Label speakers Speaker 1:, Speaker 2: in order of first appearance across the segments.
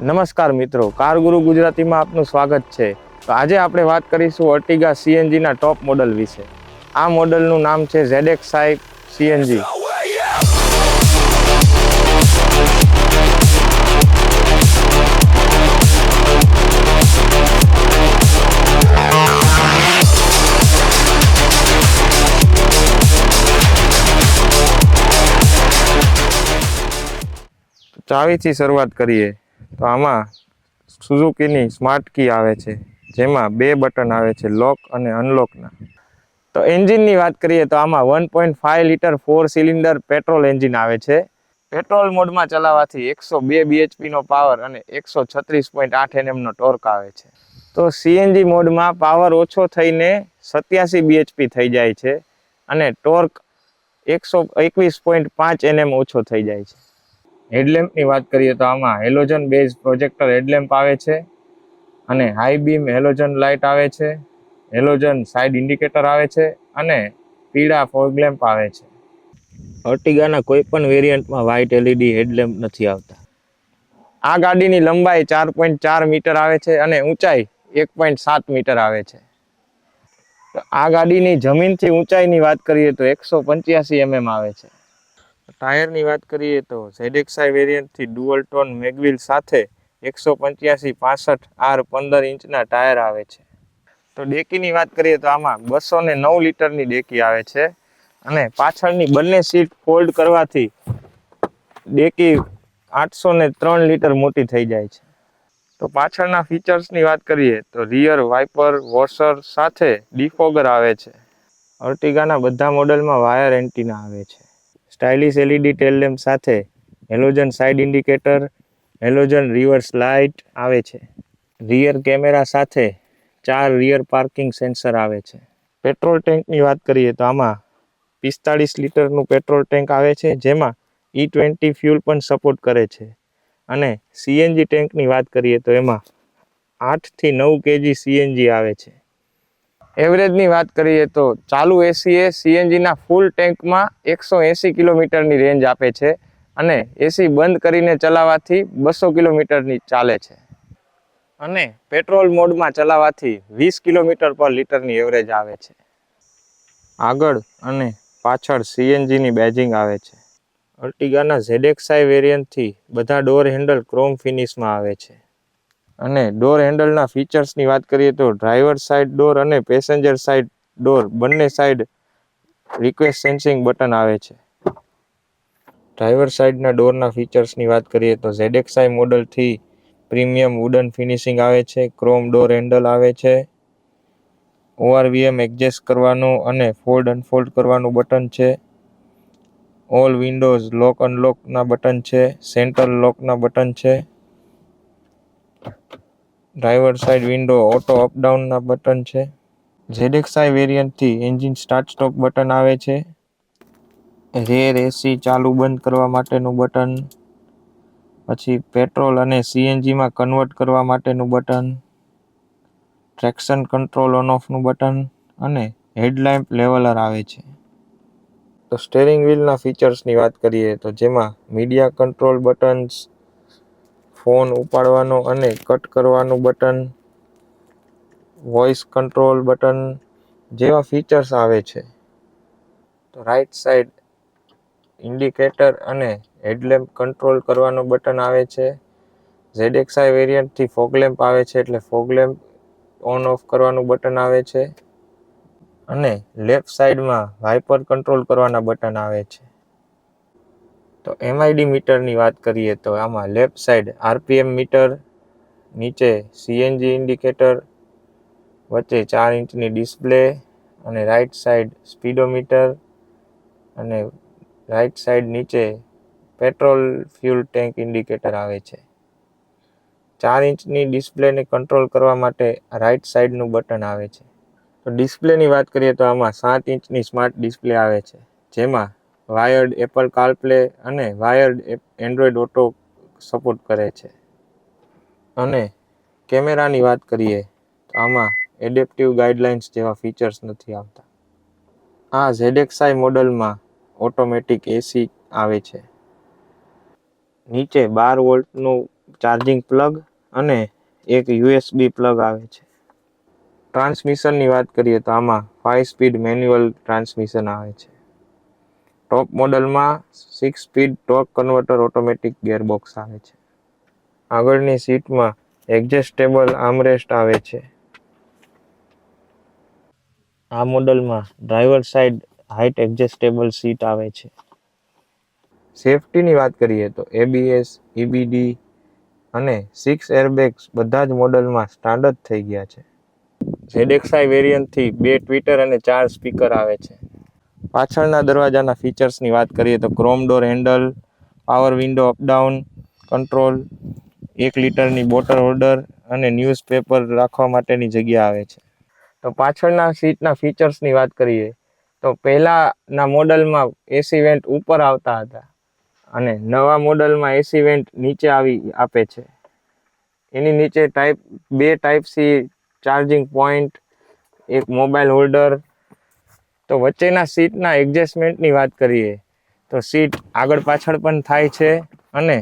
Speaker 1: નમસ્કાર મિત્રો, કાર ગુરુ ગુજરાતીમાં આપનું સ્વાગત છે. તો આજે આપણે વાત કરીશું અર્ટિગા સીએનજીના ટોપ મોડલ વિશે. આ મોડલનું નામ છે ZXi સીએનજી. ચાવીથી શરૂઆત કરીએ તો આમાં સુઝુકીની સ્માર્ટ કી આવે છે, જેમાં 2 બટન આવે છે, લોક અને અનલોકના. તો એન્જિનની વાત કરીએ તો આમાં 1.5 લીટર 4 સિલિન્ડર પેટ્રોલ એન્જિન આવે છે. પેટ્રોલ મોડમાં ચલાવવાથી 102 બીએચપીનો પાવર અને 136.8 Nmનો ટોર્ક આવે છે. તો સીએનજી મોડમાં પાવર ઓછો થઈને 87 બીએચપી થઈ જાય છે અને ટોર્ક 121.5 Nm ઓછો થઈ જાય છે. હેડલેમ્પની વાત કરીએ તો આમાં હેલોજન બેઝ પ્રોજેક્ટર હેડલેમ્પ આવે છે અને હાઈ બીમ હેલોજન લાઇટ આવે છે, હેલોજન સાઇડ ઇન્ડિકેટર આવે છે અને પીળા ફોગ લેમ્પ આવે છે. અર્ટિગાના કોઈ પણ વેરિયન્ટમાં વ્હાઇટ એલઈડી હેડલેમ્પ નથી આવતા. આ ગાડીની લંબાઈ 4.4 મીટર આવે છે અને ઊંચાઈ 1.7 મીટર આવે છે. આ ગાડીની જમીનથી ઊંચાઈની વાત કરીએ તો 185 mm આવે છે. ટાયરની વાત કરીએ તો ZXi વેરિયન્ટથી ડુઅલ ટોન મેગવિલ સાથે 185/65 R 15 ઇંચના ટાયર આવે છે. તો ડેકીની વાત કરીએ તો આમાં 209 લીટરની ડેકી આવે છે અને પાછળની બંને સીટ ફોલ્ડ કરવાથી ડેકી 803 લીટર મોટી થઈ જાય છે. તો પાછળના ફીચર્સની વાત કરીએ તો રિયર વાઇપર વોશર સાથે ડિફોગર આવે છે. અર્ટિગાના બધા મોડલમાં વાયર એન્ટીના આવે છે. સ્ટાઇલિશ એલઈડી ટેલ લેમ્પ સાથે halogen side indicator, halogen reverse light આવે છે. રિયર કેમેરા સાથે 4 રિયર પાર્કિંગ સેન્સર આવે છે. પેટ્રોલ ટેન્કની વાત કરીએ તો આમાં 45 લીટરનું પેટ્રોલ ટેન્ક આવે છે, જેમાં E20 ફ્યુલ પણ સપોર્ટ કરે છે. અને સીએનજી ટેન્કની વાત કરીએ તો એમાં 8 થી 9 kg સીએનજી આવે છે. એવરેજની વાત કરીએ તો ચાલુ એસીએ સીએનજીના ફૂલ ટેન્કમાં 180 કિલોમીટરની રેન્જ આપે છે અને એસી બંધ કરીને ચલાવવાથી 200 કિલોમીટરની ચાલે છે. અને પેટ્રોલ મોડમાં ચલાવવાથી 20 કિલોમીટર પર લીટરની એવરેજ આવે છે. આગળ અને પાછળ સીએનજીની બેજિંગ આવે છે. અર્ટિગાના ZXi વેરિયન્ટથી બધા ડોર હેન્ડલ ક્રોમ ફિનિશમાં આવે છે. અને ડોર હેન્ડલના ફીચર્સની વાત કરીએ તો ડ્રાઈવર સાઇડ ડોર અને પેસેન્જર સાઇડ ડોર બંને સાઇડ રિક્વેસ્ટ સેન્સિંગ બટન આવે છે. ડ્રાઈવર સાઇડના ડોરના ફીચર્સની વાત કરીએ તો ZXi મોડલથી પ્રીમિયમ વુડન ફિનિશિંગ આવે છે, ક્રોમ ડોર હેન્ડલ આવે છે, ORVM એડજસ્ટ કરવાનું અને ફોલ્ડ અનફોલ્ડ કરવાનું બટન છે, ઓલ વિન્ડોઝ લોક અનલોકના બટન છે, સેન્ટર લોકના બટન છે, ડ્રાઈવર સાઇડ વિન્ડો ઓટો અપડાઉનના બટન છે. ZXi વેરિયન્ટથી એન્જિન સ્ટાર્ટ સ્ટોપ બટન આવે છે, રેર એસી ચાલુ બંધ કરવા માટેનું બટન, પછી પેટ્રોલ અને સીએનજીમાં કન્વર્ટ કરવા માટેનું બટન, ટ્રેક્શન કંટ્રોલ ઓન ઓફનું બટન અને હેડલાઇમ્પ લેવલર આવે છે. તો સ્ટેરિંગ વ્હીલના ફીચર્સની વાત કરીએ તો જેમાં મીડિયા કંટ્રોલ બટન્સ, ફોન ઉપાડવાનો અને કટ કરવાનું બટન, વોઇસ કંટ્રોલ બટન જેવા ફીચર્સ આવે છે. તો રાઇટ સાઇડ ઇન્ડિકેટર અને હેડલેમ્પ કંટ્રોલ કરવાનું બટન આવે છે. ZXi વેરિયન્ટથી ફોગ લેમ્પ આવે છે, એટલે ફોગ લેમ્પ ઓન ઓફ કરવાનું બટન આવે છે. અને લેફ્ટ સાઈડમાં વાઇપર કંટ્રોલ કરવાના બટન આવે છે. તો એમઆઈડી મીટરની વાત કરીએ તો આમાં લેફ્ટ સાઈડ આરપીએમ મીટર, નીચે સીએનજી ઇન્ડિકેટર, વચ્ચે 4 ઇંચની ડિસ્પ્લે અને રાઇટ સાઈડ સ્પીડોમીટર અને રાઇટ સાઈડ નીચે પેટ્રોલ ફ્યુલ ટેન્ક ઇન્ડિકેટર આવે છે. 4 ઇંચની ડિસ્પ્લેને કંટ્રોલ કરવા માટે રાઇટ સાઈડનું બટન આવે છે. તો ડિસ્પ્લેની વાત કરીએ તો આમાં 7 ઇંચની સ્માર્ટ ડિસ્પ્લે આવે છે, જેમાં વાયર્ડ એપલ કારપ્લે અને વાયર્ડ એન્ડ્રોઇડ ઓટો સપોર્ટ કરે છે. અને કેમેરાની વાત કરીએ તો આમાં એડેપ્ટિવ ગાઈડલાઇન્સ જેવા ફીચર્સ નથી આવતા. આ ZXi મોડલમાં ઓટોમેટિક એસી આવે છે. નીચે 12 વોલ્ટનું ચાર્જિંગ પ્લગ અને એક USB પ્લગ આવે છે. ટ્રાન્સમિશનની વાત કરીએ તો આમાં 5 સ્પીડ મેન્યુઅલ ટ્રાન્સમિશન આવે છે. ટોપ મોડલમાં 6 speed torque converter automatic gearbox આવે છે. આગળની સીટમાં એડજસ્ટેબલ આર્મરેસ્ટ આવે છે. આ મોડલમાં driver side height adjustable seat આવે છે. સેફટીની વાત કરીએ તો ABS, EBD અને 6 એરબેગ્સ બધા જ મોડલમાં સ્ટાન્ડર્ડ થઈ ગયા છે. ZXi વેરિયન્ટથી 2 ટ્વિટર અને 4 સ્પીકર આવે છે. પાછળના દરવાજાના ફીચર્સની વાત કરીએ તો chrome door handle, power window up down control, 1 લીટરની બોટલ હોલ્ડર અને ન્યૂઝપેપર રાખવા માટેની જગ્યા આવે છે. તો પાછળના સીટના ફીચર્સની વાત કરીએ તો પહેલાના મોડલમાં એસી વેન્ટ ઉપર આવતા હતા અને નવા મોડલમાં એસી વેન્ટ નીચે આપે છે. એની નીચે બે ટાઈપ સી ચાર્જિંગ પોઈન્ટ, એક મોબાઈલ હોલ્ડર. તો વચ્ચેના સીટના એડજસ્ટમેન્ટની વાત કરીએ તો સીટ આગળ પાછળ પણ થાય છે અને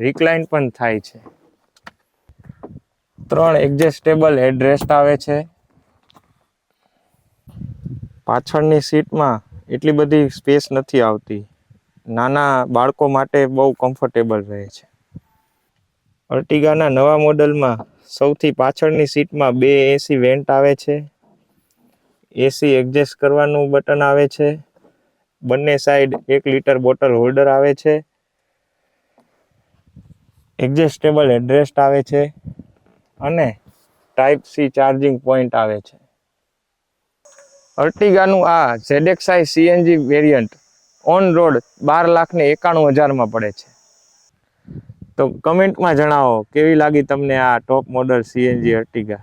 Speaker 1: રિક્લાઇન પણ થાય છે. 3 એડજસ્ટેબલ હેડરેસ્ટ આવે છે. પાછળની સીટમાં એટલી બધી સ્પેસ નથી આવતી. નાના બાળકો માટે બહુ કમ્ફર્ટેબલ રહે છે. અર્ટિગાના નવા મોડલમાં સૌથી પાછળની સીટમાં 2 એસી વેન્ટ આવે છે. એસી એડજસ્ટ કરવાનું બટન આવે છે. બંને સાઈડ 1 લીટર બોટલ હોલ્ડર આવે છે. એડજસ્ટેબલ હેડરેસ્ટ આવે છે અને ટાઈપ સી ચાર્જિંગ પોઈન્ટ આવે છે. અર્ટિગાનું આ ZXi CNG variant on road 12,91,000માં પડે છે. તો કમેન્ટમાં જણાવો કેવી લાગી તમને આ ટોપ મોડલ CNG અર્ટિગા.